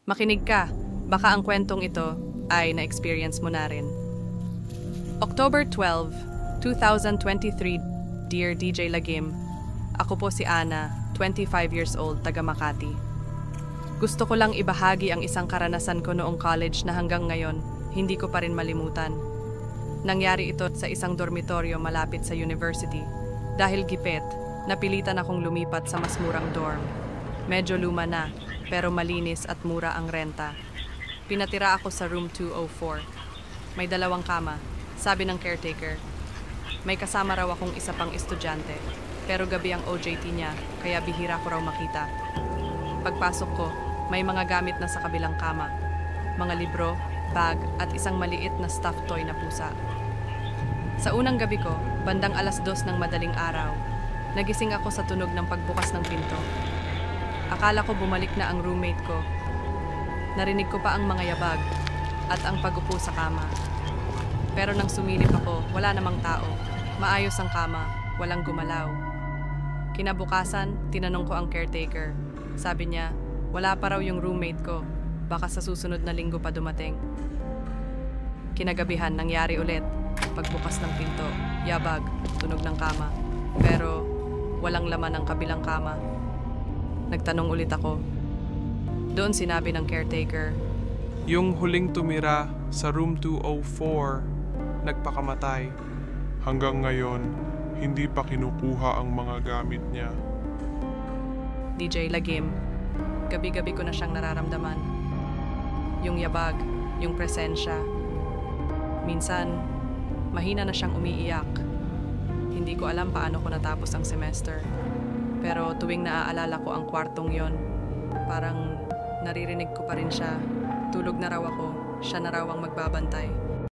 Makinig ka, baka ang kwentong ito ay na-experience mo na rin. October 12, 2023. Dear DJ Lagim, ako po si Ana, 25 years old, taga Makati. Gusto ko lang ibahagi ang isang karanasan ko noong college na hanggang ngayon, hindi ko pa rin malimutan. Nangyari ito sa isang dormitoryo malapit sa university. Dahil gipit, napilitan akong lumipat sa mas murang dorm. Medyo luma na, pero malinis at mura ang renta. Pinatira ako sa room 204. May 2 kama, sabi ng caretaker. May kasama raw akong isa pang estudyante, pero gabi ang OJT niya, kaya bihira ko raw makita. Pagpasok ko, may mga gamit na sa kabilang kama. Mga libro, bag, at isang maliit na stuffed toy na pusa. Sa unang gabi ko, bandang 2:00 ng madaling araw, nagising ako sa tunog ng pagbukas ng pinto. Akala ko bumalik na ang roommate ko. Narinig ko pa ang mga yabag at ang pag-upo sa kama. Pero nang sumilip ako, wala namang tao. Maayos ang kama, walang gumalaw. Kinabukasan, tinanong ko ang caretaker. Sabi niya, wala pa raw yung roommate ko. Baka sa susunod na linggo pa dumating. Kinagabihan, nangyari ulit. Pagbukas ng pinto, yabag, tunog ng kama. Pero walang laman ang kabilang kama. Nagtanong ulit ako. Doon sinabi ng caretaker, yung huling tumira sa room 204, nagpakamatay. Hanggang ngayon, hindi pa kinukuha ang mga gamit niya. DJ Lagim, gabi-gabi ko na siyang nararamdaman. Yung yabag, yung presensya. Minsan, mahina na siyang umiiyak. Hindi ko alam paano ko natapos ang semester. Pero tuwing naaalala ko ang kwartong yon, parang naririnig ko pa rin siya. Tulog na raw ako, siya na raw ang magbabantay.